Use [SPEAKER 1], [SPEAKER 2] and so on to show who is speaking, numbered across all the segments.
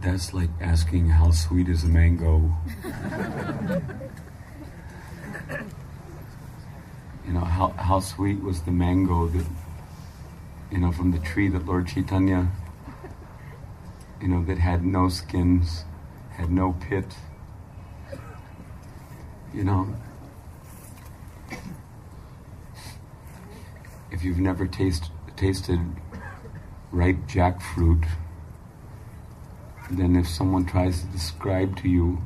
[SPEAKER 1] That's like asking how sweet is a mango. How sweet was the mango that, from the tree that Lord Chaitanya, that had no skins, had no pit, If you've never tasted ripe jackfruit, then if someone tries to describe to you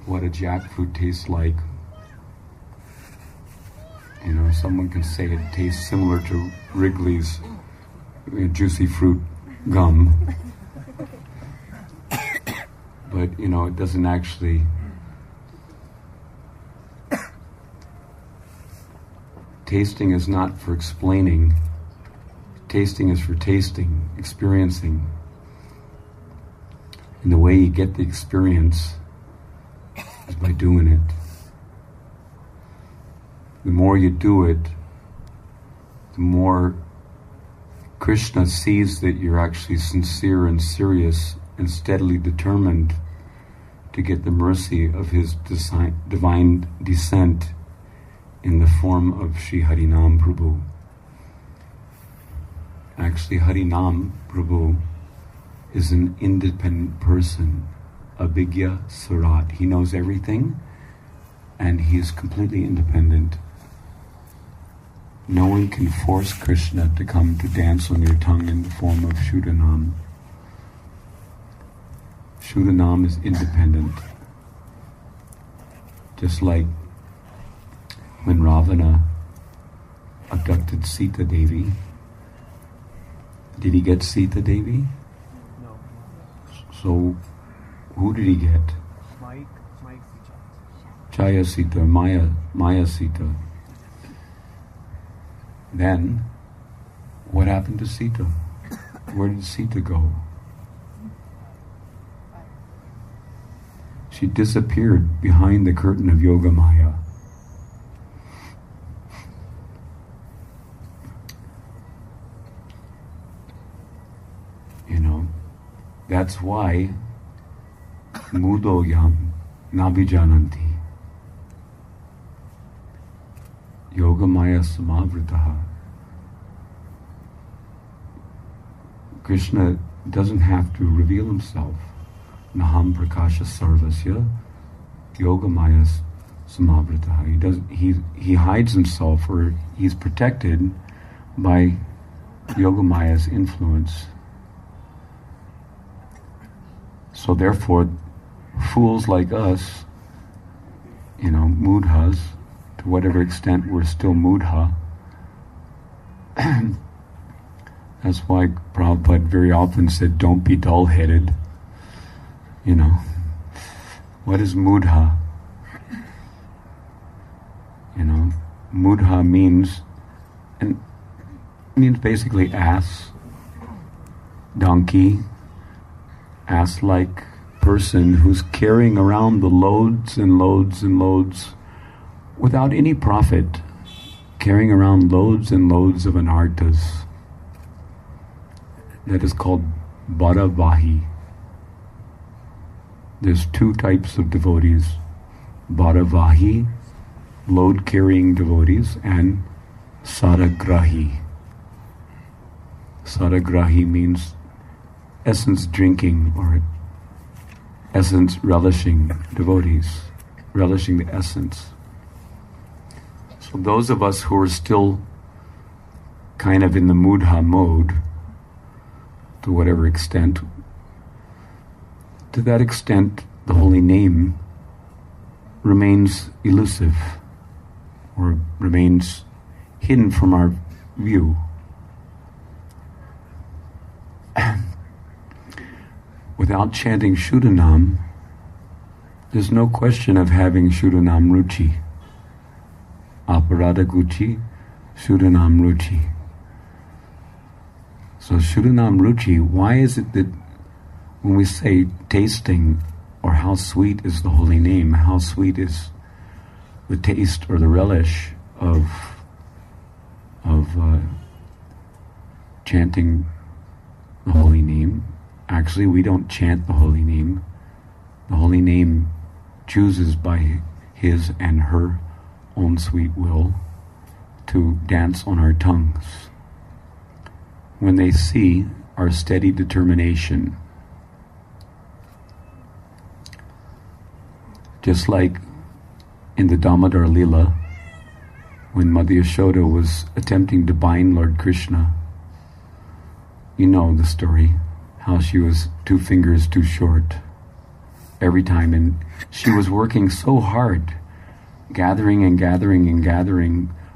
[SPEAKER 1] what a jackfruit tastes like, someone can say it tastes similar to Wrigley's juicy fruit gum. But, it doesn't actually... Tasting is not for explaining. Tasting is for tasting, experiencing. And the way you get the experience is by doing it. The more you do it, the more Krishna sees that you're actually sincere and serious and steadily determined to get the mercy of his divine descent in the form of Sri Harinam Prabhu. Actually, Harinam Prabhu is an independent person, abhigya surat. He knows everything, and he is completely independent. No one can force Krishna to come to dance on your tongue in the form of Shuddhanam. Shuddhanam is independent. Just like when Ravana abducted Sita Devi. Did he get Sita Devi?
[SPEAKER 2] No.
[SPEAKER 1] So, who did he get?
[SPEAKER 2] Mike Sita.
[SPEAKER 1] Chaya Sita, Maya Sita. Then, what happened to Sita? Where did Sita go? She disappeared behind the curtain of Yoga Maya. That's why Mudoyam Nabijananti Yogamaya Samavritaha. Krishna doesn't have to reveal himself. Naham Prakasha Sarvasya Yogamaya Samavritaha. He hides himself, or he's protected by Yogamaya's influence. So therefore, fools like us, mudhas, to whatever extent we're still mudha, that's why Prabhupada very often said, don't be dull-headed. What is mudha? Mudha means basically ass, donkey, ass-like person who's carrying around the loads and loads and loads without any profit, carrying around loads and loads of anarthas. That is called Bharavahi. There's two types of devotees: Bharavahi, load-carrying devotees, and Saragrahi. Saragrahi means essence drinking or essence relishing devotees, relishing the essence. So those of us who are still kind of in the mudha mode, to whatever extent, to that extent the holy name remains elusive or remains hidden from our view. Without chanting Shuddhanam, there's no question of having Shuddhanam Ruchi. Aparada Guchi, Shuddhanam Ruchi. So Shuddhanam Ruchi, why is it that when we say tasting, or how sweet is the holy name, how sweet is the taste or the relish of chanting the holy name, Actually, we don't chant the holy name. The holy name chooses by his and her own sweet will to dance on our tongues. When they see our steady determination, just like in the Damodar Leela, when Mother Yashoda was attempting to bind Lord Krishna, you know the story, how she was 2 fingers too short every time, and she was working so hard, gathering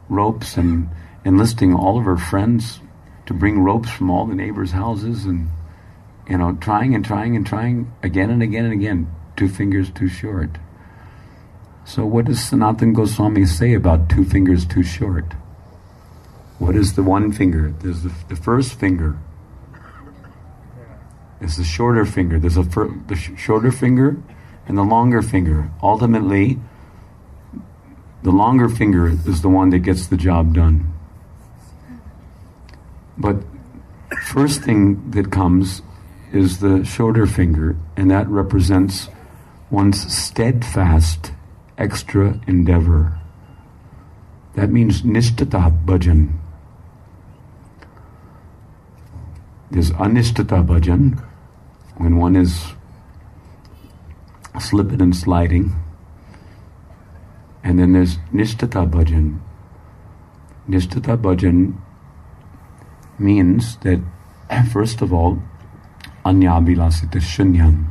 [SPEAKER 1] ropes and enlisting all of her friends to bring ropes from all the neighbors' houses, and trying again and again, 2 fingers too short. So what does Sanatana Goswami say about 2 fingers too short? What is the 1 finger? There's the first finger. There's the shorter finger. There's the shorter finger and the longer finger. Ultimately, the longer finger is the one that gets the job done. But first thing that comes is the shorter finger, and that represents one's steadfast extra endeavor. That means nishtata bhajan. There's anishtata bhajan, when one is slipping and sliding. And then there's nishtata bhajan. Nishtata bhajan means that, first of all, anyabhilasita shunyam,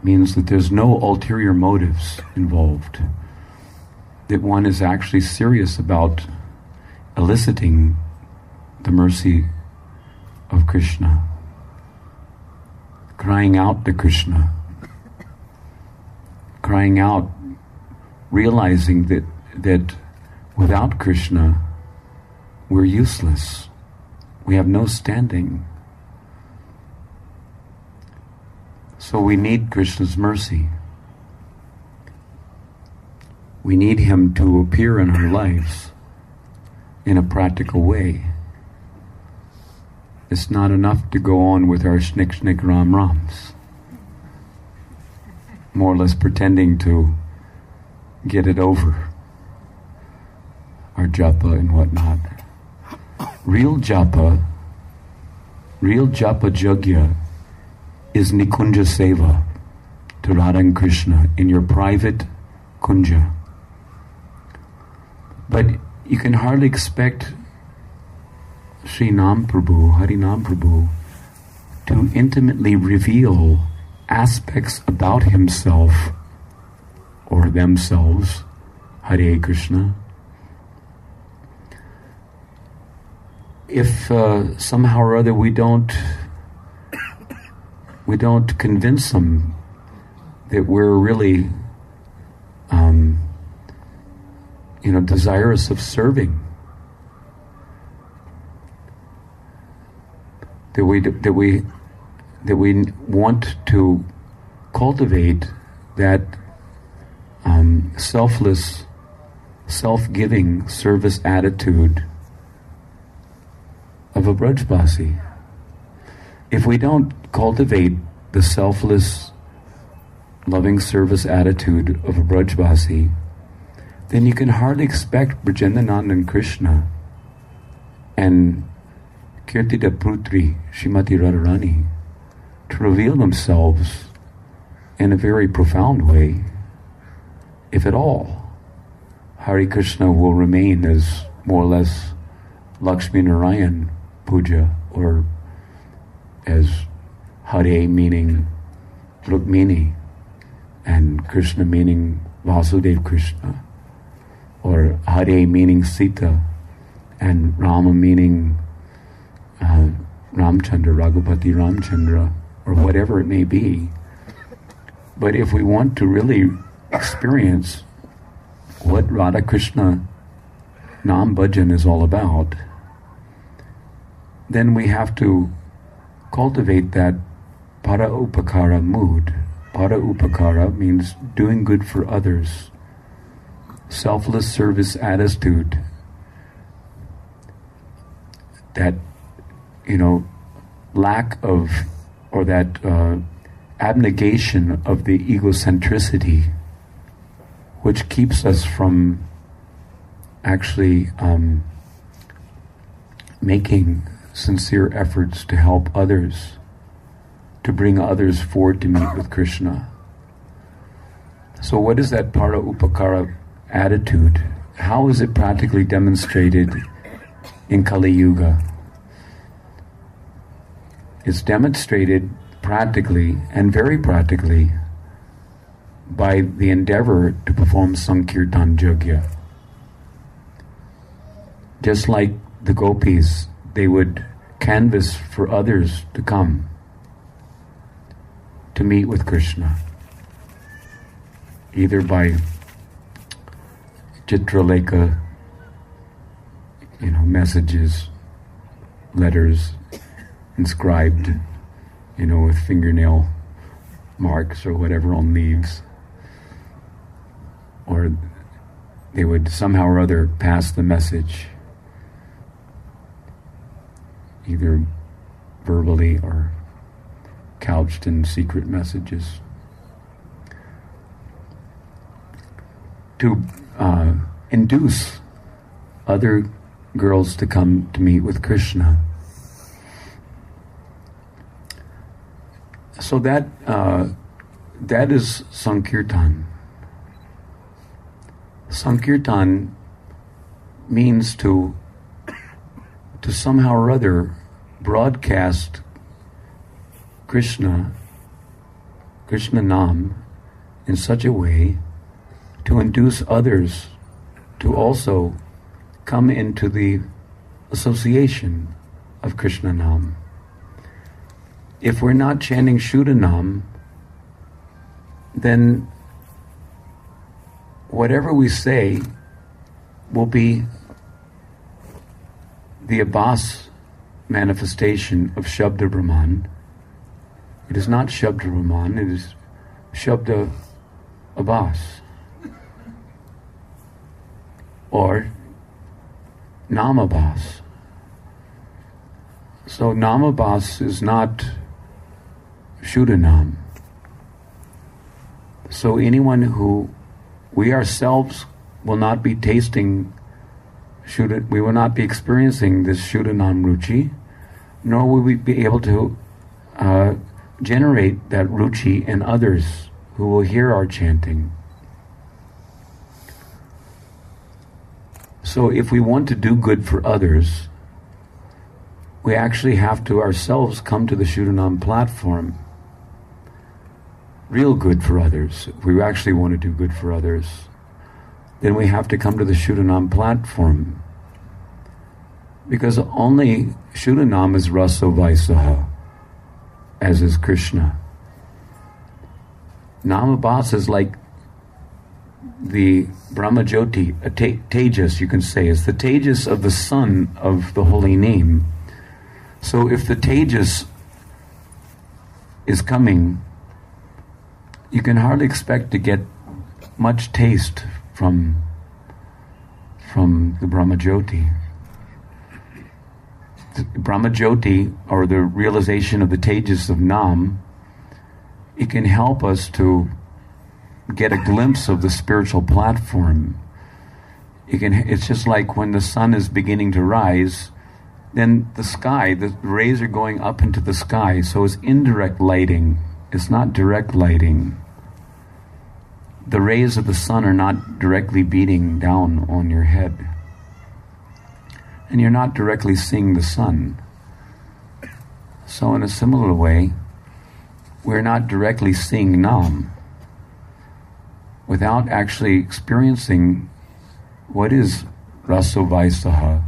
[SPEAKER 1] means that there's no ulterior motives involved, that one is actually serious about eliciting the mercy of Krishna, crying out to Krishna, crying out, realizing that without Krishna we're useless, we have no standing. So we need Krishna's mercy. We need him to appear in our lives in a practical way. It's not enough to go on with our shnik ram rams, more or less pretending to get it over, our japa and whatnot. Real japa jagya is Nikunja Seva to Radha and Krishna in your private kunja. But you can hardly expect Sri Nam Prabhu, Hari Nam Prabhu, to intimately reveal aspects about himself or themselves, Hare Krishna, if somehow or other we don't convince them that we're really desirous of serving, that we want to cultivate that selfless, self-giving service attitude of a Brajbasi. If we don't cultivate the selfless, loving service attitude of a Brajbasi, then you can hardly expect Brajendanand and Krishna and Kirtida Putri, Srimati Radharani, to reveal themselves in a very profound way, if at all. Hare Krishna will remain as more or less Lakshmi Narayan Puja, or as Hare meaning Rukmini and Krishna meaning Vasudeva Krishna, or Hare meaning Sita and Rama meaning Ramchandra, Raghupati Ramchandra, or whatever it may be. But if we want to really experience what Radha Krishna Nam Bhajan is all about, then we have to cultivate that para upakara mood. Para upakara means doing good for others, selfless service attitude that, lack of, or that abnegation of the egocentricity, which keeps us from actually making sincere efforts to help others, to bring others forward to meet with Krishna. So what is that para upakara attitude? How is it practically demonstrated in Kali Yuga? It's demonstrated practically, and very practically, by the endeavor to perform Sankirtan Yajna. Just like the gopis, they would canvass for others to come to meet with Krishna, either by Chitralekha, messages, letters, inscribed, with fingernail marks or whatever on leaves. Or they would somehow or other pass the message, either verbally or couched in secret messages, to induce other girls to come to meet with Krishna. So that is Sankirtan. Sankirtan means to somehow or other broadcast Krishna Nam in such a way to induce others to also come into the association of Krishna Nam. If we're not chanting Shuddha Nam, then whatever we say will be the Abbas manifestation of Shabda Brahman. It is not Shabda Brahman, it is Shabda Abbas. Or Nam Abbas. So Nam Abbas is not Shuddha Nam. So anyone who, we ourselves will not be tasting Shuddha, we will not be experiencing this Shuddha Nam Ruchi, nor will we be able to generate that Ruchi in others who will hear our chanting. So if we want to do good for others, we actually have to ourselves come to the Shuddha Nam platform. Real good for others. If we actually want to do good for others, then we have to come to the Shuddha Nam platform. Because only Shuddha Nam is Raso Vaisaha, as is Krishna. Nam Abbas is like the Brahma Jyoti, a Tejas, you can say. It's the Tejas of the sun of the holy name. So if the Tejas is coming, you can hardly expect to get much taste from the Brahma Jyoti. The Brahma Jyoti, or the realization of the Tejas of Nam, it can help us to get a glimpse of the spiritual platform. It's just like when the sun is beginning to rise, then the sky, the rays are going up into the sky, so it's indirect lighting. It's not direct lighting. The rays of the sun are not directly beating down on your head. And you're not directly seeing the sun. So in a similar way, we're not directly seeing Nam without actually experiencing what is Raso Vaisaha,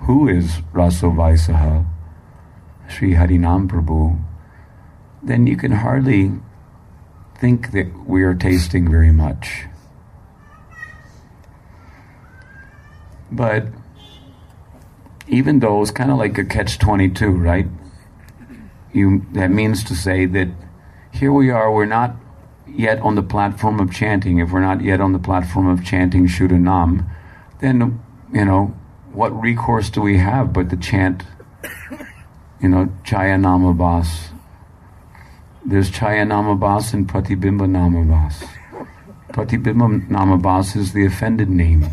[SPEAKER 1] who is Raso Vaisaha, Sri Harinam Prabhu, then you can hardly think that we are tasting very much. But even though it's kind of like a catch-22, right? That means to say that here we are, we're not yet on the platform of chanting. If we're not yet on the platform of chanting Shuddha Nam, then, what recourse do we have but to chant Chaya Namabhas. There's Chaya Namabhas and Pratibimba Namabhas. Pratibimba Namabhas is the offended name,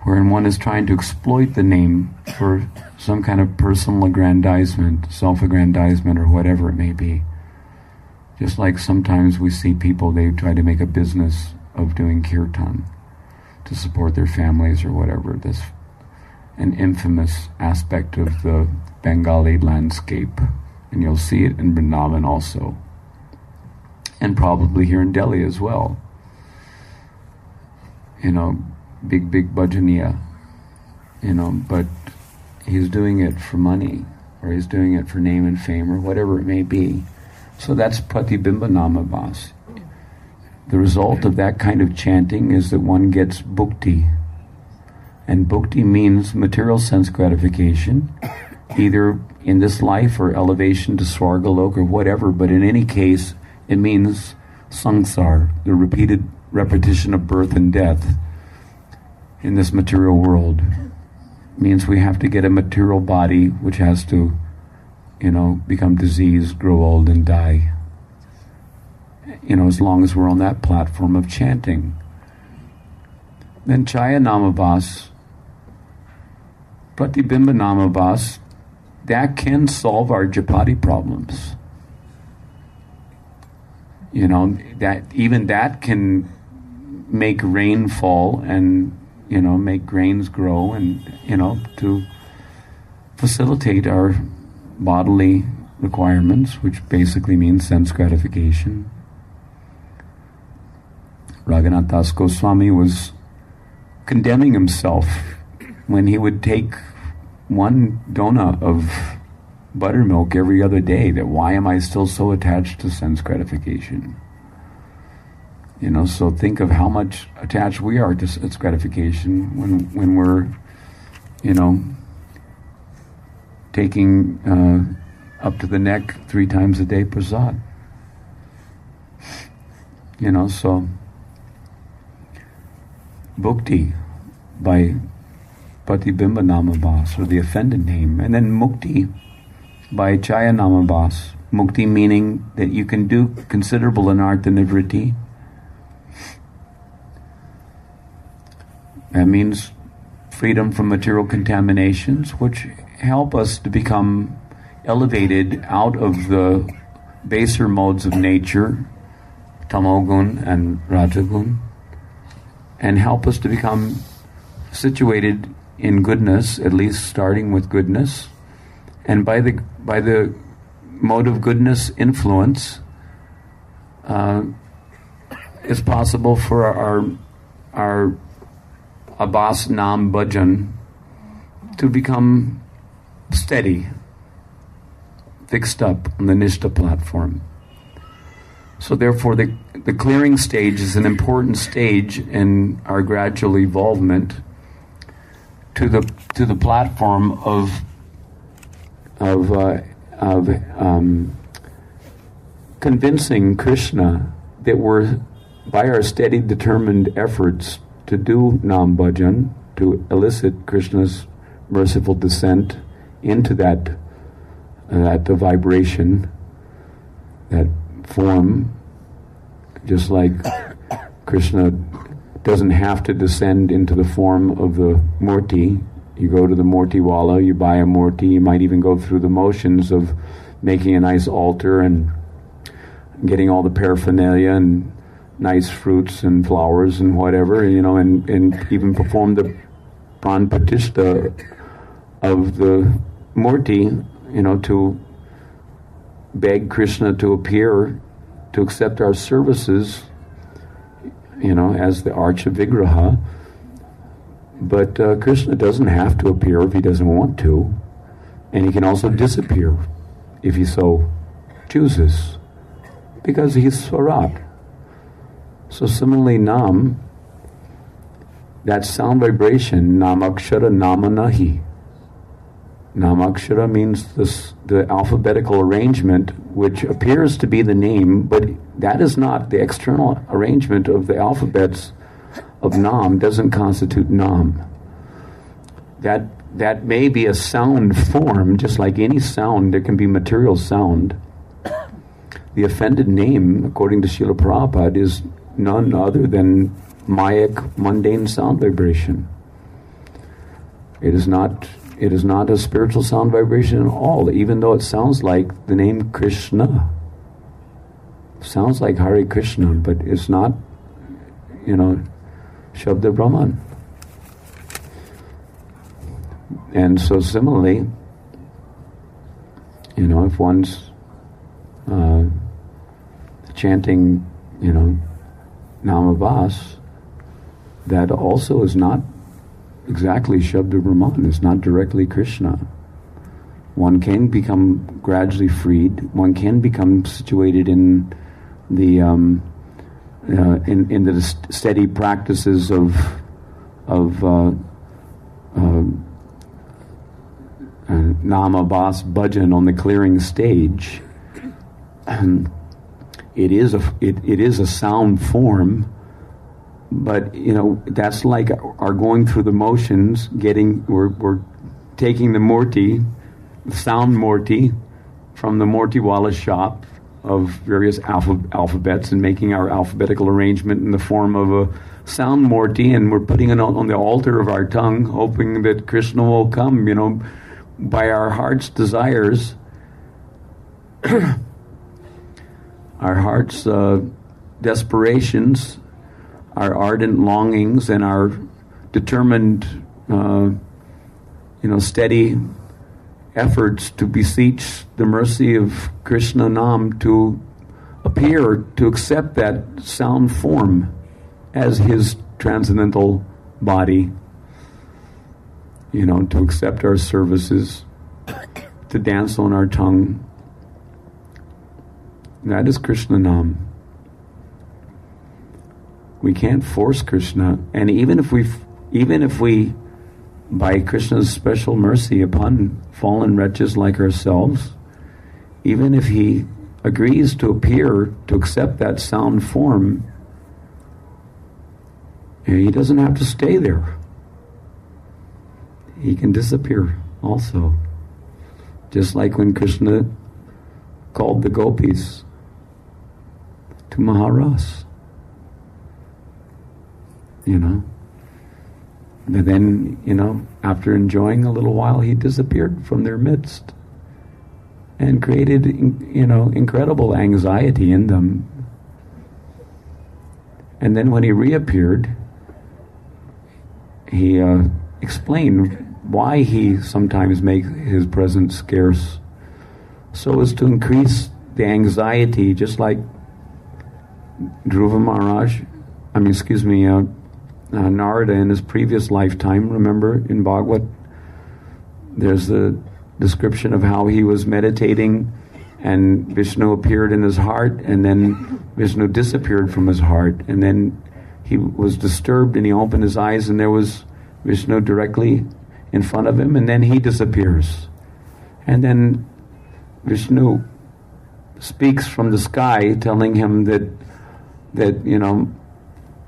[SPEAKER 1] wherein one is trying to exploit the name for some kind of personal aggrandizement, self-aggrandizement, or whatever it may be. Just like sometimes we see people, they try to make a business of doing kirtan to support their families or whatever. That's an infamous aspect of the Bengali landscape. And you'll see it in Vrindavane also. And probably here in Delhi as well. Big bhajaniya. But he's doing it for money, or he's doing it for name and fame, or whatever it may be. So that's Pratibimba Namabhas. The result of that kind of chanting is that one gets bhukti. And bhukti means material sense gratification, either in this life or elevation to Swargalok or whatever, but in any case, it means sangsar, the repeated repetition of birth and death in this material world. It means we have to get a material body which has to, become diseased, grow old, and die. As long as we're on that platform of chanting. Then Chaya Namabhas, Pratibimba Namabhas, that can solve our japati problems. That can make rain fall and, make grains grow and, to facilitate our bodily requirements, which basically means sense gratification. Raghunath Das Goswami was condemning himself when he would take one dona of buttermilk every other day, that why am I still so attached to sense gratification? So think of how much attached we are to sense gratification when we're, taking up to the neck 3 times a day prasad. So bhukti by Pratibimba Namabhas, or the offended name, and then mukti by Chaya Namabhas. Mukti meaning that you can do considerable anartha nivritti. That means freedom from material contaminations, which help us to become elevated out of the baser modes of nature, tamogun and rajagun, and help us to become situated in goodness, at least starting with goodness, and by the mode of goodness influence, it's possible for our Abbas Nam Bhajan to become steady, fixed up on the Nishta platform. So therefore the clearing stage is an important stage in our gradual evolvement to the platform of convincing Krishna that we're, by our steady, determined efforts to do Nam Bhajan, to elicit Krishna's merciful descent into that vibration, that form, just like Krishna doesn't have to descend into the form of the murti. You go to the murti wala, you buy a murti, you might even go through the motions of making a nice altar and getting all the paraphernalia and nice fruits and flowers and whatever, and even perform the pran pratishtha of the murti, to beg Krishna to appear, to accept our services, as the Archa Vigraha. But Krishna doesn't have to appear if he doesn't want to, and he can also disappear if he so chooses, because he's Swarat. So similarly, Nam, that sound vibration, Namakshara Namanahi. Namakshara means the alphabetical arrangement which appears to be the name, but that is not the external arrangement of the alphabets of Nam, doesn't constitute Nam. That that may be a sound form, just like any sound, there can be material sound. The offended name, according to Srila Prabhupada, is none other than Mayic, mundane sound vibration. It is not a spiritual sound vibration at all, even though it sounds like the name Krishna. Sounds like Hare Krishna, but it's not, Shabda Brahman. And so similarly, if one's chanting, Namavas, that also is not exactly Shabda Brahman, it's not directly Krishna. One can become gradually freed, one can become situated in the in the steady practices of Namavas Bhajan on the clearing stage. It is a sound form, but that's like our going through the motions. We're taking the murti, the sound murti, from the murtiwala shop of various alphabets and making our alphabetical arrangement in the form of a sound murti, and we're putting it on the altar of our tongue, hoping that Krishna will come, by our heart's desires, our heart's desperations, our ardent longings, and our determined, steady efforts to beseech the mercy of Krishna Nam to appear, to accept that sound form as his transcendental body, to accept our services, to dance on our tongue. That is Krishna Nam. We can't force Krishna, and even if we, by Krishna's special mercy upon fallen wretches like ourselves, even if he agrees to appear, to accept that sound form, he doesn't have to stay there. He can disappear also. Just like when Krishna called the gopis to Maharas. And then, after enjoying a little while, he disappeared from their midst and created, incredible anxiety in them. And then when he reappeared, he explained why he sometimes makes his presence scarce, so as to increase the anxiety, just like Dhruva Maharaj, Narada in his previous lifetime. Remember in Bhagavad, there's a description of how he was meditating and Vishnu appeared in his heart, and then Vishnu disappeared from his heart, and then he was disturbed and he opened his eyes and there was Vishnu directly in front of him, and then he disappears. And then Vishnu speaks from the sky telling him that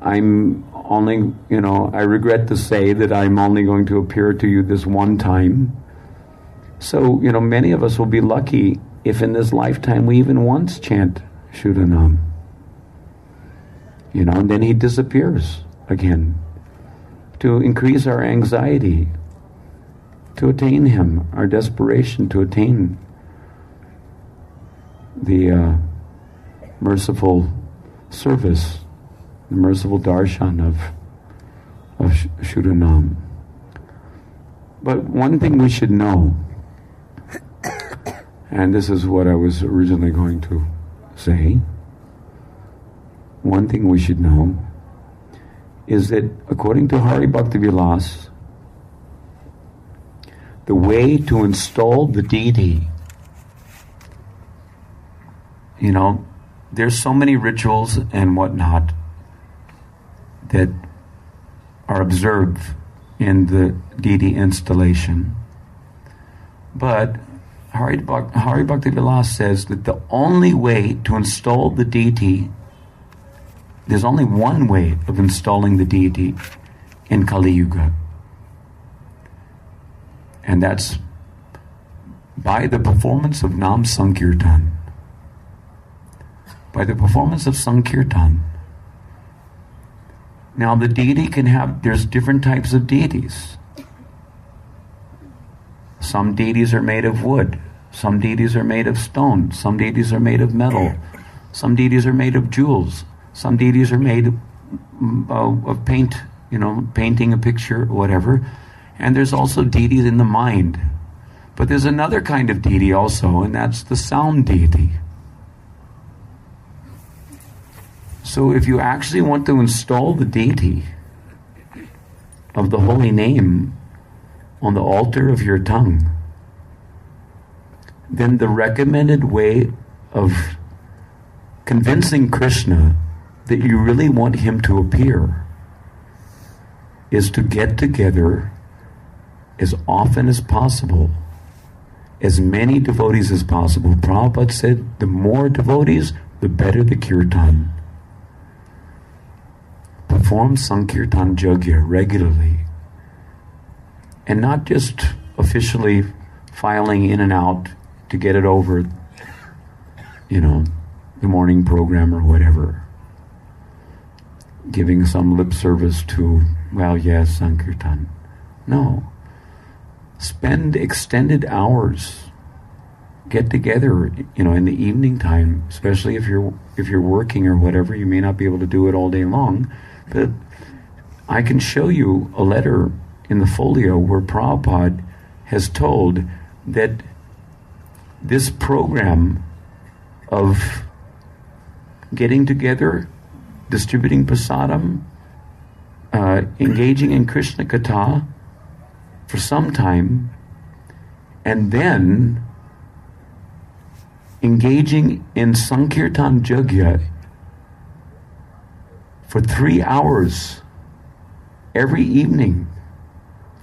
[SPEAKER 1] I'm only, I regret to say that I'm only going to appear to you this one time. So, many of us will be lucky if in this lifetime we even once chant Shuddhanam. And then he disappears again to increase our anxiety, to attain him, our desperation to attain the merciful service, the merciful darshan of Shuddhanam. But one thing we should know, and this is what I was originally going to say, one thing we should know is that according to Hari Bhakti Vilas, the way to install the deity, there's so many rituals and whatnot that are observed in the deity installation. But Hari Bhakti Vilas says that the only way to install the deity, there's only one way of installing the deity in Kali Yuga. And that's by the performance of Nam Sankirtan. By the performance of Sankirtan. Now the deity there's different types of deities. Some deities are made of wood. Some deities are made of stone. Some deities are made of metal. Some deities are made of jewels. Some deities are made of paint, painting a picture or whatever. And there's also deities in the mind. But there's another kind of deity also, and that's the sound deity. So if you actually want to install the deity of the holy name on the altar of your tongue, then the recommended way of convincing Krishna that you really want him to appear is to get together as often as possible, as many devotees as possible. Prabhupada said, the more devotees, the better the kirtan. Perform Sankirtan Yajna regularly. And not just officially filing in and out to get it over, the morning program or whatever. Giving some lip service to, yes, Sankirtan. No. Spend extended hours. Get together, in the evening time, especially if you're working or whatever. You may not be able to do it all day long, but I can show you a letter in the folio where Prabhupada has told that this program of getting together, distributing prasadam, engaging in Krishna Katha for some time, and then engaging in Sankirtan Yajna for 3 hours every evening,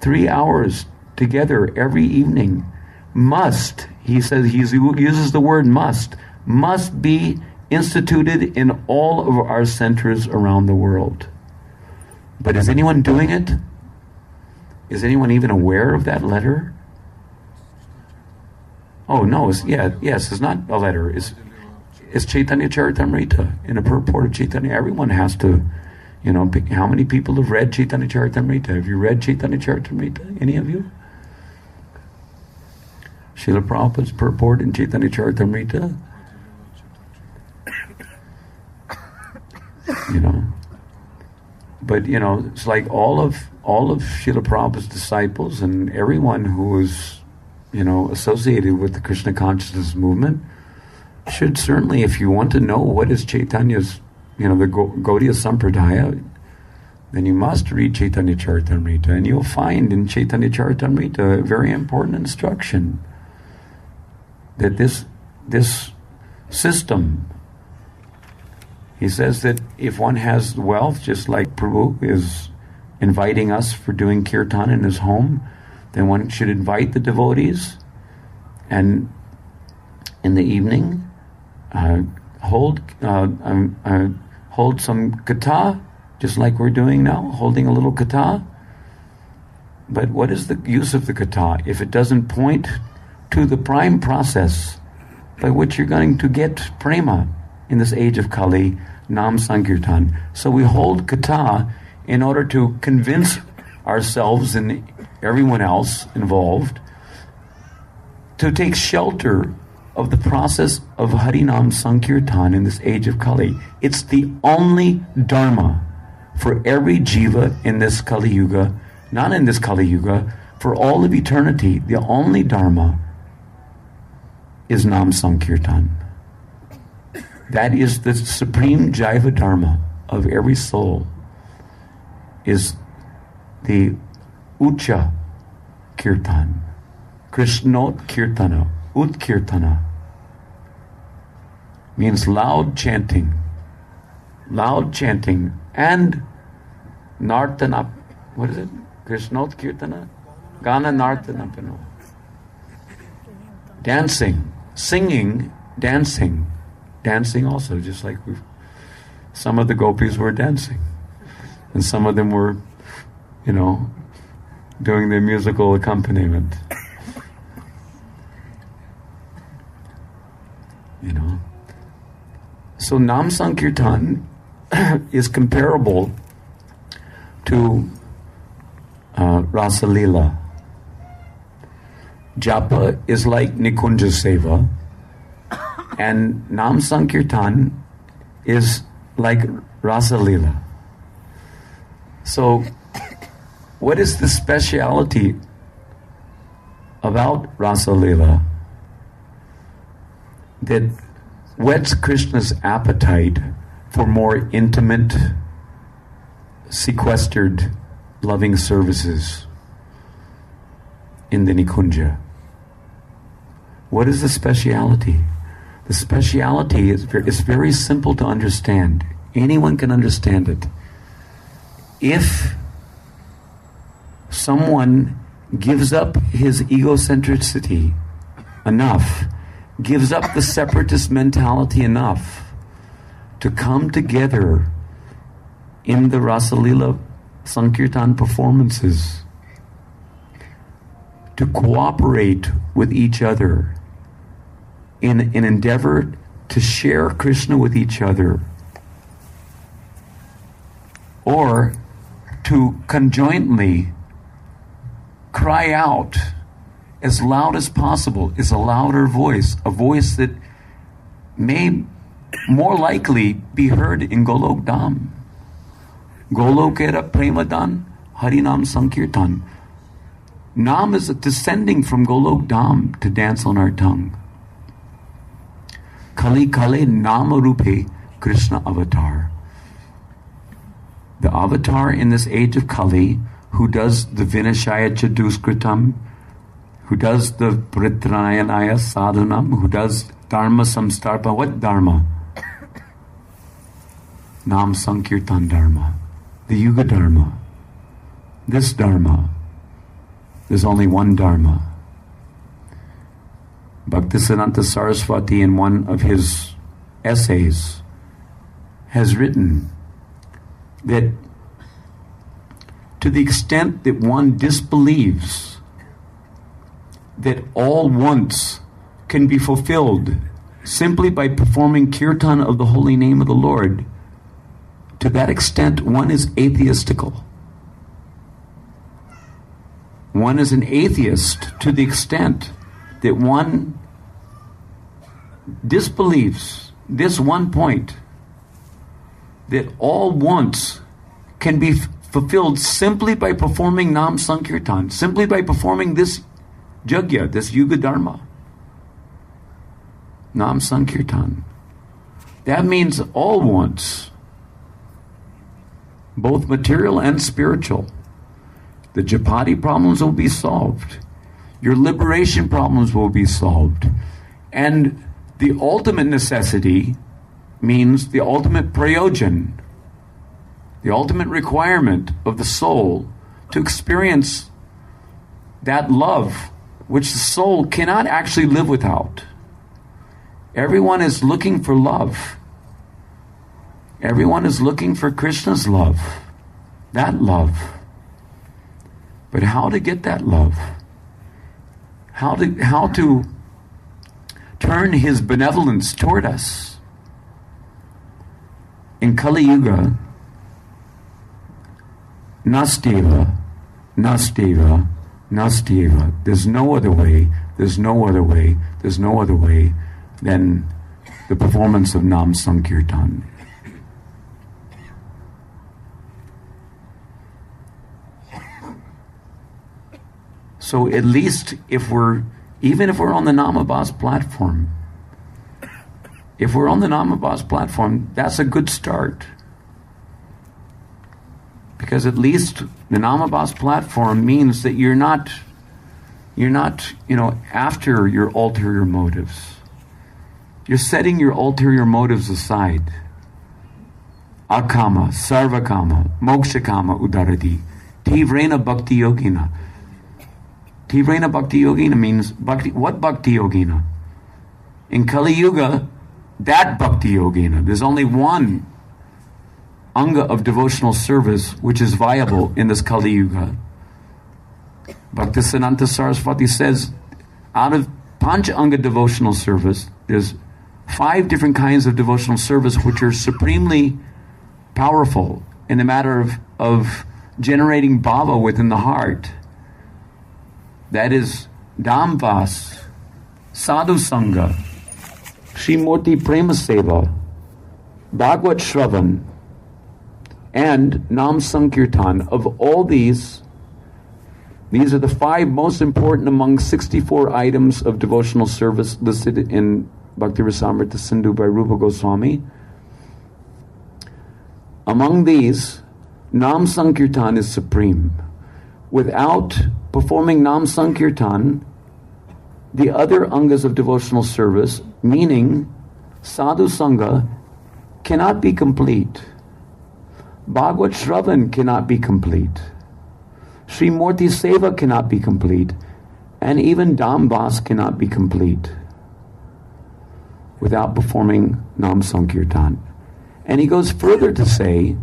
[SPEAKER 1] 3 hours together every evening, must, he says, he uses the word must be instituted in all of our centers around the world. But is anyone doing it? Is anyone even aware of that letter? Oh no, it's not a letter. It's Chaitanya Charitamrita. In a purport of Chaitanya, everyone has to, how many people have read Chaitanya Charitamrita? Have you read Chaitanya Charitamrita? Any of you? Srila Prabhupada's purport in Chaitanya Charitamrita? But it's like all of Srila Prabhupada's disciples and everyone who is, associated with the Krishna consciousness movement should certainly, if you want to know what is Chaitanya's, the Gaudiya Sampradaya, then you must read Chaitanya Charitamrita, and you'll find in Chaitanya Charitamrita a very important instruction that this system, he says that if one has wealth, just like Prabhu is inviting us for doing kirtan in his home, then one should invite the devotees, and in the evening hold some katha, just like we're doing now, holding a little katha. But what is the use of the katha if it doesn't point to the prime process by which you're going to get prema in this age of Kali, Nam Sankirtan? So we hold katha in order to convince ourselves and everyone else involved to take shelter of the process of Harinam Sankirtan in this age of Kali. It's the only dharma for every jiva in this Kali Yuga, not in this Kali Yuga, for all of eternity. The only dharma is Nam Sankirtan. That is the supreme jiva dharma of every soul, is the Ucha Kirtan, Krishnot Kirtana, Utkirtana, means loud chanting, and Nartana, what is it? Krishnot Kirtana? Gana Nartana, dancing, singing, dancing also, just like some of the gopis were dancing, and some of them were, doing the musical accompaniment. You know? So Nam Sankirtan is comparable to Rasa Leela. Japa is like Nikunja Seva, and Nam Sankirtan is like Rasa Leela. So, what is the speciality about Rasa Leela that whets Krishna's appetite for more intimate, sequestered, loving services in the Nikunja? What is the speciality? The speciality is very simple to understand. Anyone can understand it. If someone gives up his egocentricity enough, gives up the separatist mentality enough to come together in the Rasa Leela Sankirtan performances, to cooperate with each other in an endeavor to share Krishna with each other, or to conjointly cry out as loud as possible, is a louder voice, a voice that may more likely be heard in Golok Dham. Golokera Premadan Harinam Sankirtan. Nam is descending from Golok Dham to dance on our tongue. Kali Kale Nama Rupe Krishna Avatar. The avatar in this age of Kali, who does the Vinashaya Chaduskritam, who does the Pritranaya Sadhanam, who does Dharma Samstarpa. What Dharma? Nam Sankirtan Dharma. The Yuga Dharma. This Dharma. There's only one Dharma. Bhaktisiddhanta Saraswati, in one of his essays, has written that to the extent that one disbelieves that all wants can be fulfilled simply by performing kirtan of the holy name of the Lord, to that extent one is atheistical. One is an atheist to the extent that one disbelieves this one point, that all wants can be fulfilled simply by performing Nam Sankirtan, simply by performing this Jagya, this Yuga Dharma. Nam Sankirtan. That means all wants, both material and spiritual. The Japati problems will be solved. Your liberation problems will be solved. And the ultimate necessity means the ultimate prayojan, the ultimate requirement of the soul to experience that love which the soul cannot actually live without. Everyone is looking for love. Everyone is looking for Krishna's love, that love. But how to get that love? How to turn his benevolence toward us? In Kali Yuga, Nasteva, Nasteva, Nasteva. There's no other way, there's no other way, there's no other way than the performance of Nam Sankirtan. So at least even if we're on the Namabas platform, that's a good start. Because at least the Namabas platform means that you're not, after your ulterior motives. You're setting your ulterior motives aside. Akama, Sarvakama, Mokshakama Udaradi, Tivrena Bhakti Yogina. Tivrena Bhakti Yogina means bhakti. What Bhakti Yogina? In Kali Yuga, that Bhakti Yogina. There's only one Anga of devotional service which is viable in this Kali Yuga. Bhaktisiddhanta Saraswati says, out of Pancha Anga devotional service, there's 5 different kinds of devotional service which are supremely powerful in the matter of generating bhava within the heart. That is Damvas, Sadhu Sangha, Srimurti Prema Seva, Bhagavad Shravan, and Nam Sankirtan. Of all these are the 5 most important among 64 items of devotional service listed in Bhakti Rasamrita Sindhu by Rupa Goswami. Among these, Nam Sankirtan is supreme. Without performing Nam Sankirtan, the other angas of devotional service, meaning Sadhu Sangha, cannot be complete. Bhagavad Shravan cannot be complete. Srimurti Seva cannot be complete. And even Dambas cannot be complete without performing Nam Sankirtan. And he goes further to say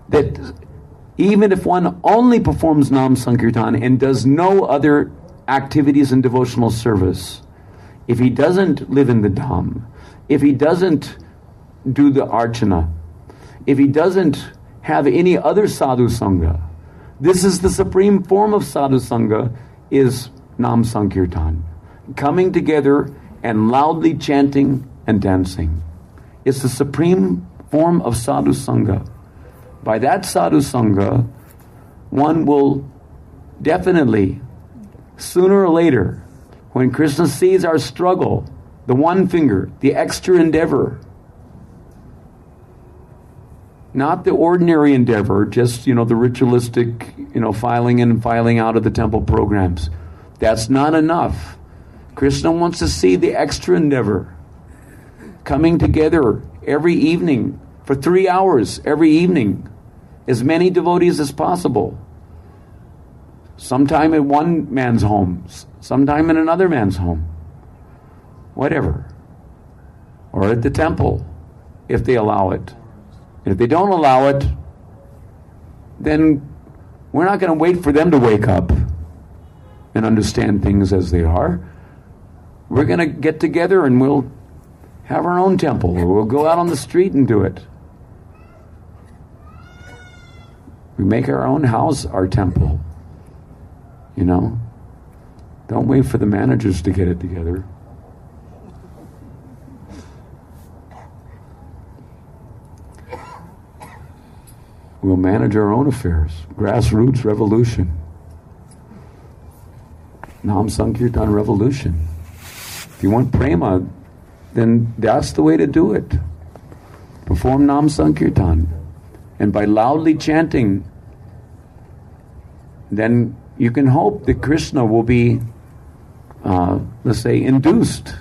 [SPEAKER 1] that even if one only performs Nam Sankirtan and does no other activities in devotional service, if he doesn't live in the Dham, if he doesn't do the Archana, if he doesn't have any other Sadhu Sangha, this is the supreme form of Sadhu Sangha, is Nam Sankirtan. Coming together and loudly chanting and dancing. It's the supreme form of Sadhu Sangha. By that Sadhu Sangha, one will definitely, sooner or later, when Krishna sees our struggle, the one finger, the extra endeavor, not the ordinary endeavor, just, the ritualistic, filing in and filing out of the temple programs. That's not enough. Krishna wants to see the extra endeavor. Coming together every evening for 3 hours every evening. As many devotees as possible. Sometime in one man's home, sometime in another man's home. Whatever. Or at the temple, if they allow it. And if they don't allow it, then we're not going to wait for them to wake up and understand things as they are. We're going to get together and we'll have our own temple, or we'll go out on the street and do it. We make our own house our temple. Don't wait for the managers to get it together. We'll manage our own affairs. Grassroots revolution. Nam Sankirtan revolution. If you want prema, then that's the way to do it. Perform Nam Sankirtan. And by loudly chanting, then you can hope that Krishna will be, let's say, induced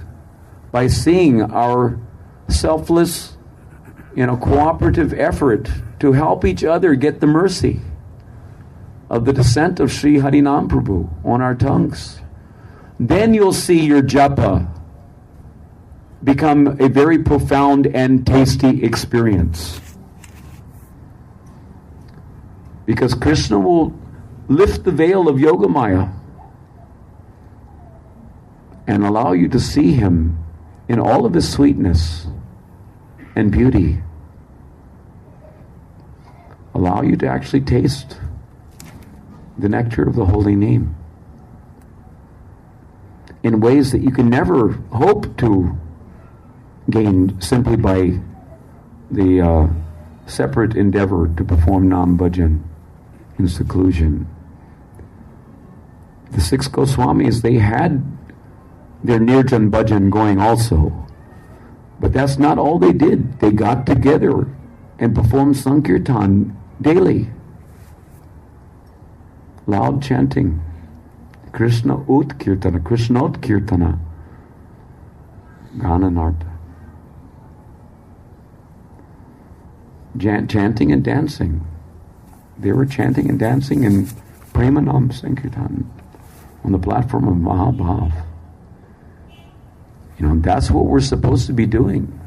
[SPEAKER 1] by seeing our selfless, cooperative effort to help each other get the mercy of the descent of Sri Harinam Prabhu on our tongues. Then you'll see your japa become a very profound and tasty experience. Because Krishna will lift the veil of Yogamaya and allow you to see him in all of his sweetness and beauty. Allow you to actually taste the nectar of the holy name in ways that you can never hope to gain simply by the separate endeavor to perform Nam Bhajan in seclusion. The 6 Goswamis, they had their Nirjan Bhajan going also, but that's not all they did. They got together and performed Sankirtan daily. Loud chanting. Krishna Utkirtana, Krishnot Kirtana, Gananartha. Chanting and dancing. They were chanting and dancing in Premanam Sankirtan on the platform of Mahabhav. That's what we're supposed to be doing.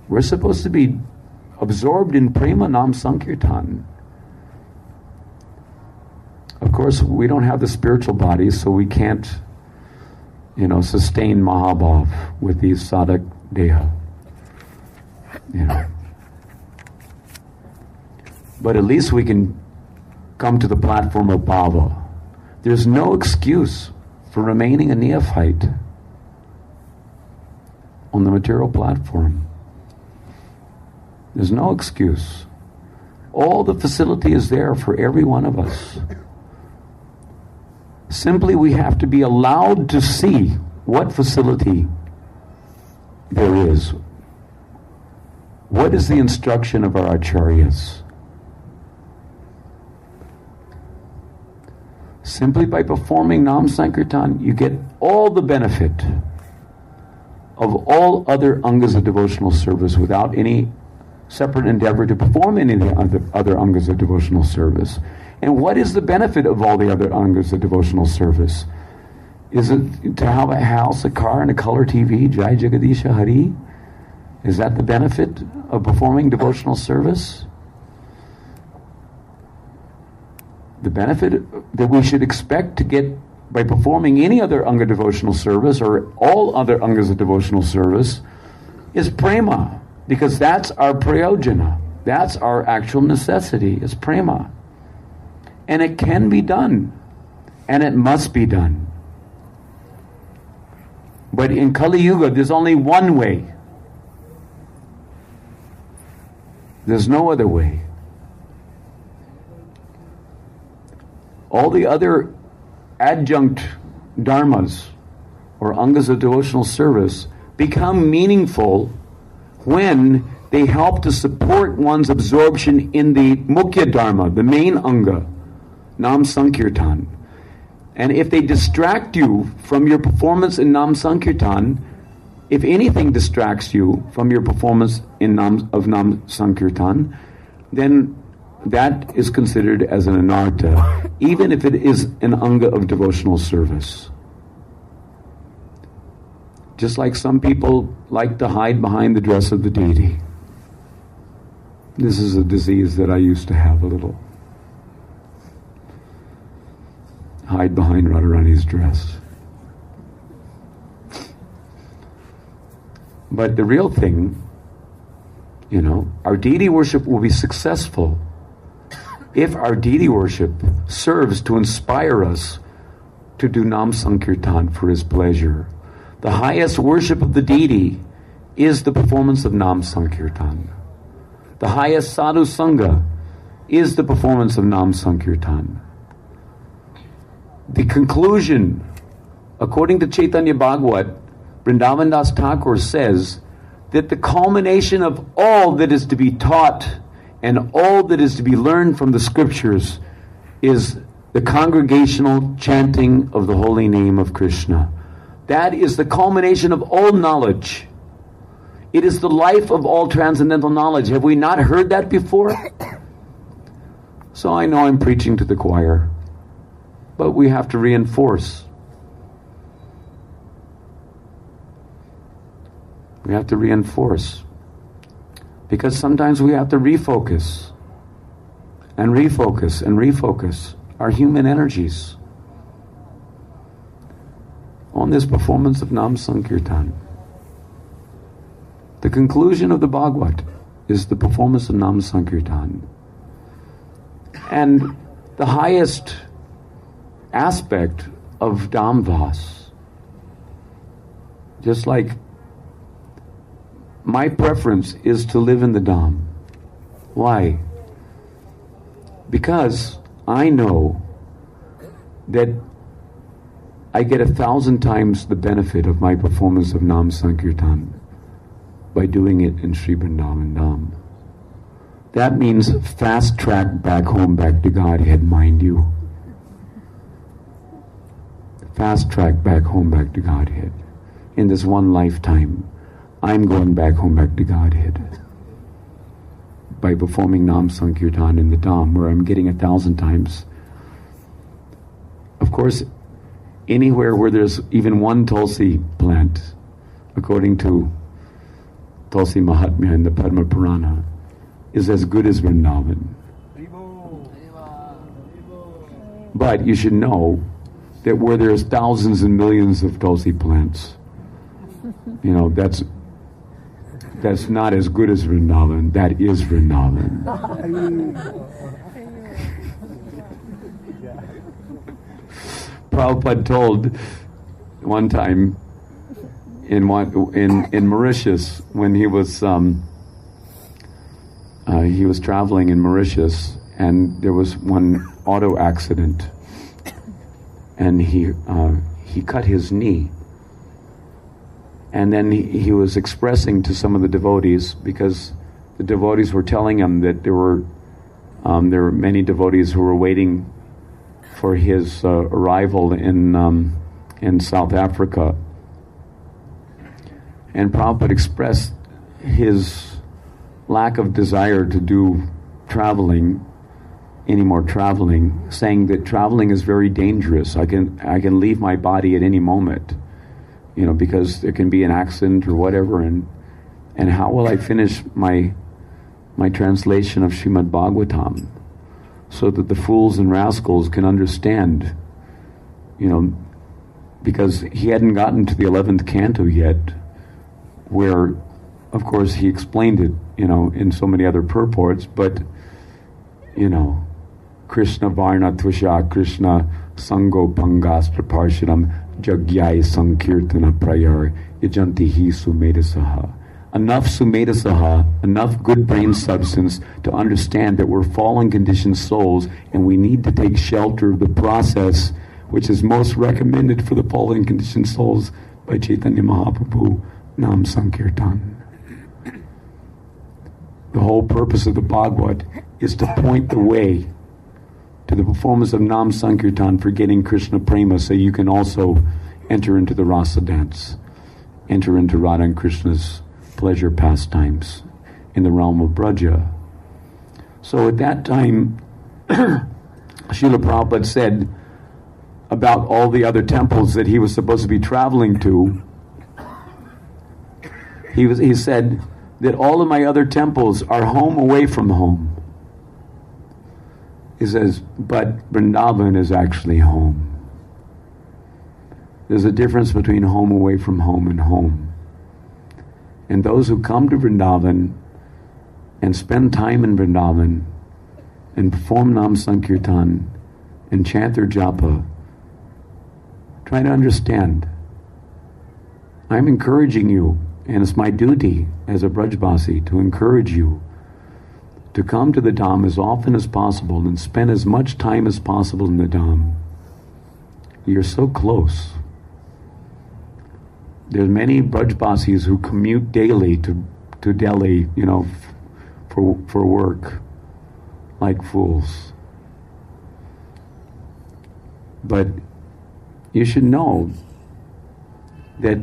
[SPEAKER 1] We're supposed to be absorbed in Prema Nam Sankirtan. Of course, we don't have the spiritual body, so we can't, sustain Mahabhav with these sadhak deha. But at least we can come to the platform of bhava. There's no excuse for remaining a neophyte on the material platform. There's no excuse. All the facility is there for every one of us. Simply we have to be allowed to see what facility there is. What is the instruction of our acharyas? Simply by performing Nam Sankirtan, you get all the benefit of all other angas of devotional service without any separate endeavor to perform any of the other angas of devotional service. And what is the benefit of all the other angas of devotional service? Is it to have a house, a car, and a color TV? Jai Jagadisha Hari? Is that the benefit of performing devotional service? The benefit that we should expect to get by performing any other anga devotional service or all other angas of devotional service is prema, because that's our prayojana. That's our actual necessity, is prema. And it can be done, and it must be done. But in Kali Yuga, there's only one way. There's no other way. All the other adjunct dharmas or angas of devotional service become meaningful when they help to support one's absorption in the mukhya dharma, the main anga, Nam Sankirtan. And if they distract you from your performance in Nam Sankirtan, if anything distracts you from your performance in Nam Sankirtan, then that is considered as an anartha, even if it is an anga of devotional service. Just like some people like to hide behind the dress of the deity. This is a disease that I used to have a little. Hide behind Radharani's dress. But the real thing, our deity worship will be successful if our deity worship serves to inspire us to do Nam Sankirtan for his pleasure. The highest worship of the deity is the performance of Nam Sankirtan. The highest sadhu sangha is the performance of Nam Sankirtan. The conclusion, according to Chaitanya Bhagavat, Vrindavan Das Thakur says that the culmination of all that is to be taught and all that is to be learned from the scriptures is the congregational chanting of the holy name of Krishna. That is the culmination of all knowledge. It is the life of all transcendental knowledge. Have we not heard that before? So I know I'm preaching to the choir, but we have to reinforce. We have to reinforce. Because sometimes we have to refocus and refocus and refocus our human energies on this performance of Nam Sankirtan. The conclusion of the Bhagavat is the performance of Nam Sankirtan. And the highest aspect of Dhamvas, just like my preference is to live in the Dham. Why? Because I know that I get 1,000 times the benefit of my performance of Nam Sankirtan by doing it in Sri Vrindavan Dham. That means fast track back home, back to Godhead, mind you. Fast track back home, back to Godhead. In this one lifetime, I'm going back home, back to Godhead by performing Nam Sankirtan in the Dham, where I'm getting 1,000 times. Of course, anywhere where there's even one Tulsi plant, according to Tulsi Mahatmya in the Padma Purana, is as good as Vrindavan. But you should know that where there's thousands and millions of tulsi plants, that's not as good as Vrindavan. That is Vrindavan. Prabhupada told one time in Mauritius, when he was traveling in Mauritius, and there was one auto accident, and he cut his knee. And then he was expressing to some of the devotees, because the devotees were telling him that there were many devotees who were waiting for his arrival in South Africa. And Prabhupada expressed his lack of desire to do any more traveling, saying that traveling is very dangerous. I can leave my body at any moment, because there can be an accident or whatever, and how will I finish my translation of Srimad Bhagavatam so that the fools and rascals can understand, because he hadn't gotten to the 11th canto yet, where, of course, he explained it, in so many other purports, but, Krishna Varna Tvasha Krishna Sango Pangastra Parshanam Jagyai Sankirtana Prayar Yajanti Hi Sumedasaha. Enough Sumedasaha, enough good brain substance to understand that we're fallen conditioned souls, and we need to take shelter of the process which is most recommended for the fallen conditioned souls by Chaitanya Mahaprabhu, Nam Sankirtan. The whole purpose of the Bhagavad is to point the way to the performance of Nam Sankirtan for getting Krishna Prema, so you can also enter into the Rasa dance, enter into Radha and Krishna's pleasure pastimes in the realm of Braja. So at that time, Srila Prabhupada said about all the other temples that he was supposed to be traveling to, he said that all of my other temples are home away from home. He says, but Vrindavan is actually home. There's a difference between home away from home and home. And those who come to Vrindavan and spend time in Vrindavan and perform Nam Sankirtan and chant their japa, try to understand. I'm encouraging you, and it's my duty as a Brajbasi to encourage you to come to the Dham as often as possible and spend as much time as possible in the Dham. You're so close. There's many Brajbasis who commute daily to Delhi, for work, like fools. But you should know that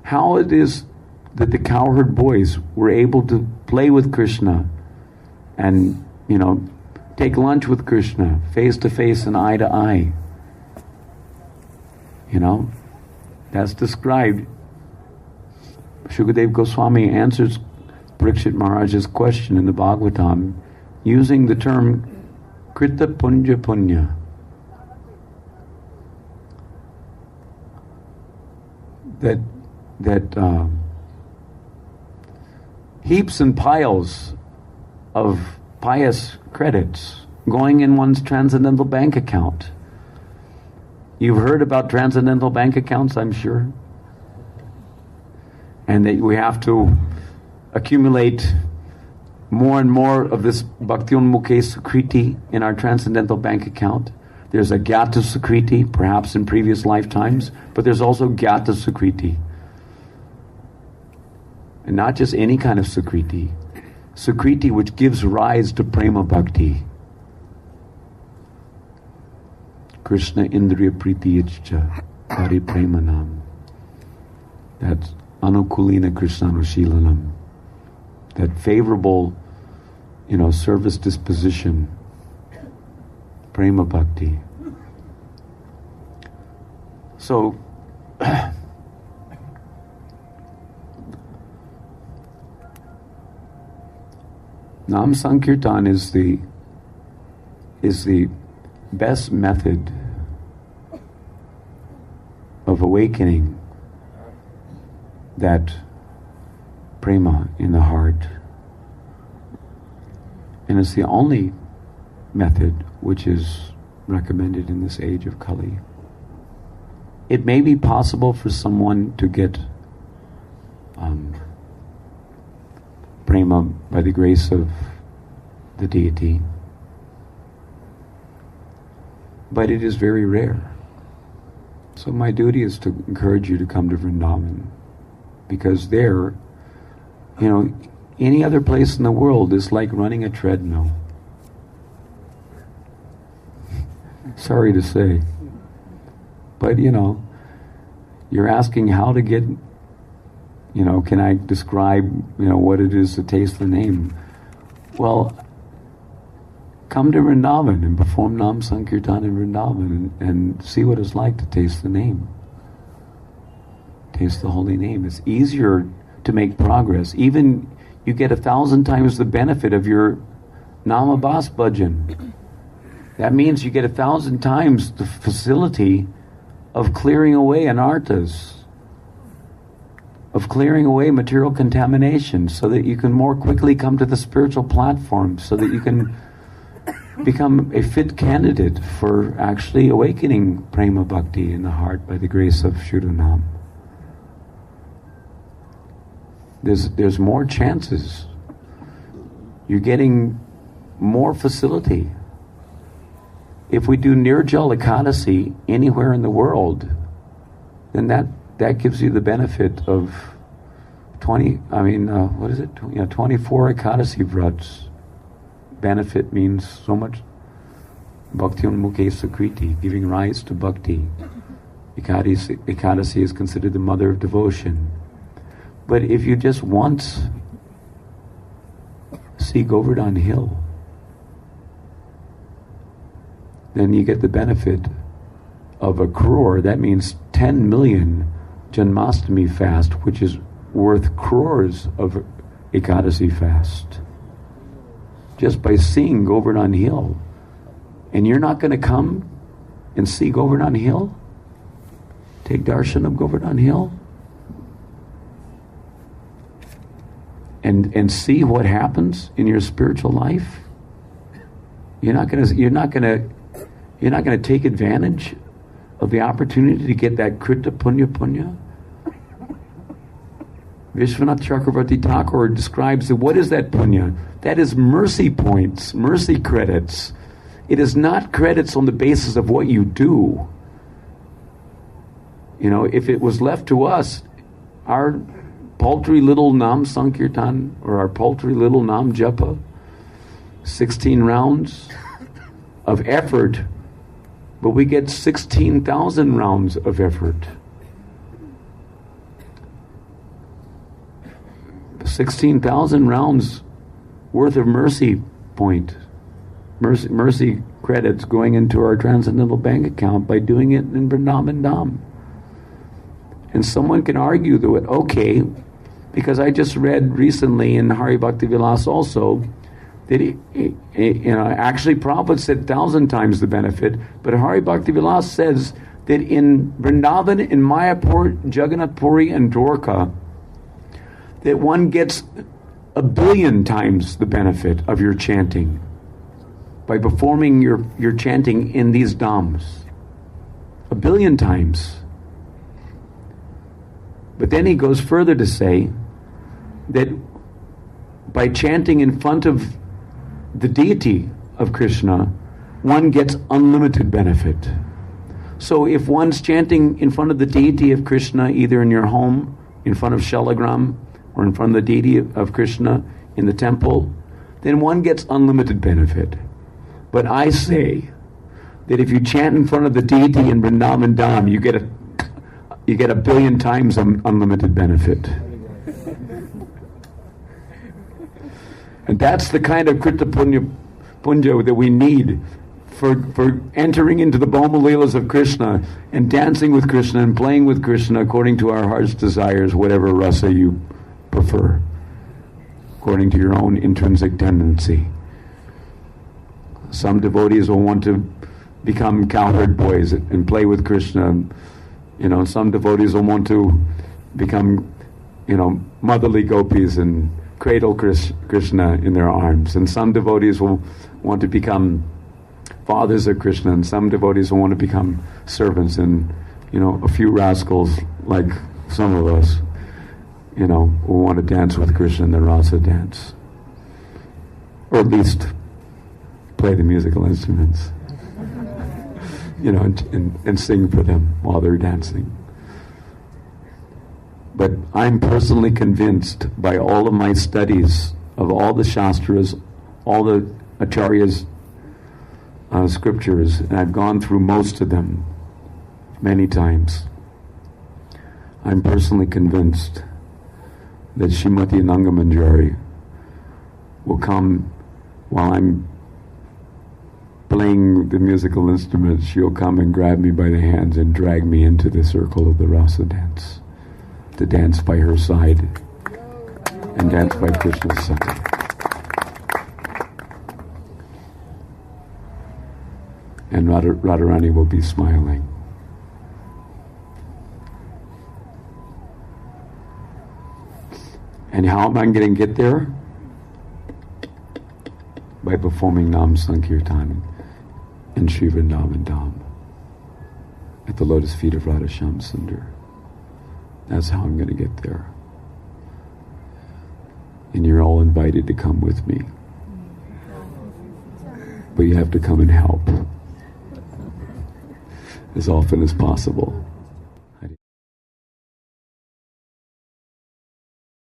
[SPEAKER 1] how it is that the cowherd boys were able to play with Krishna and, take lunch with Krishna, face to face and eye to eye. That's described. Shukadev Goswami answers Parikshit Maharaj's question in the Bhagavatam using the term Krita Punja Punya. That heaps and piles of pious credits going in one's transcendental bank account. You've heard about transcendental bank accounts, I'm sure. And that we have to accumulate more and more of this Bhakti-Unmukhe Sukriti in our transcendental bank account. There's a Gyata Sukriti, perhaps in previous lifetimes, but there's also Gyata Sukriti. And not just any kind of Sukriti. Sukriti which gives rise to Prema Bhakti. Krishna Indriya Priti Ichcha Hari Premanam. That's Anukulina Krishnanushīlanam. That favorable, service disposition. Prema Bhakti. So, Nam Sankirtan is the best method of awakening that prema in the heart. And it's the only method which is recommended in this age of Kali. It may be possible for someone to get prema by the grace of the deity, but it is very rare. So my duty is to encourage you to come to Vrindavan, because there, any other place in the world is like running a treadmill. Sorry to say. But, you're asking how to get, can I describe, what it is to taste the name? Well, come to Vrindavan and perform Nam Sankirtan in Vrindavan and see what it's like to taste the name. Taste the holy name. It's easier to make progress. Even you get 1,000 times the benefit of your Namabas Bhajan. That means you get 1,000 times the facility of clearing away anarthas, of clearing away material contamination, so that you can more quickly come to the spiritual platform, so that you can become a fit candidate for actually awakening prema bhakti in the heart by the grace of Shuddhanam. There's more chances. You're getting more facility. If we do Nirjal Ekadasi anywhere in the world, then that gives you the benefit of 24 Ekadasi Vrats. Benefit means so much. Bhakti Unmukhe Sukriti, giving rise to bhakti. Ekadasi is considered the mother of devotion. But if you just once see Govardhan Hill, then you get the benefit of 1 crore. That means 10 million Janmashtami fast, which is worth crores of Ekadasi fast. Just by seeing Govardhan Hill. And you're not going to come and see Govardhan Hill? Take darshan of Govardhan Hill? And see what happens in your spiritual life? You're not going to take advantage of the opportunity to get that krita punya. Vishwanath Chakravarti Thakur describes that what is that punya? That is mercy points, mercy credits. It is not credits on the basis of what you do. If it was left to us, our paltry little Nam Sankirtan or our paltry little Nam Japa, 16 rounds of effort, but we get 16,000 rounds of effort. 16,000 rounds worth of mercy credits going into our transcendental bank account by doing it in Vrindavan Dham. And someone can argue that, okay, because I just read recently in Hari Bhakti Vilas also, that actually Prabhupada said 1,000 times the benefit, but Hari Bhakti Vilas says that in Vrindavan, in Mayapur, Jagannath Puri, and Dwarka, that one gets 1 billion times the benefit of your chanting by performing your chanting in these dhams. 1 billion times. But then he goes further to say that by chanting in front of the deity of Krishna, one gets unlimited benefit. So if one's chanting in front of the deity of Krishna, either in your home, in front of Shalagram, or in front of the deity of Krishna in the temple, then one gets unlimited benefit. But I say that if you chant in front of the deity in Vrindavan Dham, you get 1 billion times unlimited benefit. And that's the kind of krita punya that we need for entering into the Bhoma Leelas of Krishna and dancing with Krishna and playing with Krishna according to our heart's desires, whatever rasa you prefer, according to your own intrinsic tendency. Some devotees will want to become cowherd boys and play with Krishna. You know, some devotees will want to become, you know, motherly gopis and cradle Krishna in their arms. And some devotees will want to become fathers of Krishna, and some devotees will want to become servants. And, you know, a few rascals like some of us, you know, will want to dance with Krishna in the rasa dance. Or at least play the musical instruments. You know, and sing for them while they're dancing. But I'm personally convinced by all of my studies of all the shastras, all the acharyas' scriptures, and I've gone through most of them many times. I'm personally convinced that Srimati Anangamanjari will come while I'm playing the musical instruments. She'll come and grab me by the hands and drag me into the circle of the rasa dance, to dance by her side and dance by Krishna's side. And Radharani will be smiling. And how am I going to get there? By performing Nam Sankirtan in Sri Vrindavane Dham at the lotus feet of Radha Shyam Sundar. That's how I'm going to get there. And you're all invited to come with me. But you have to come and help as often as possible.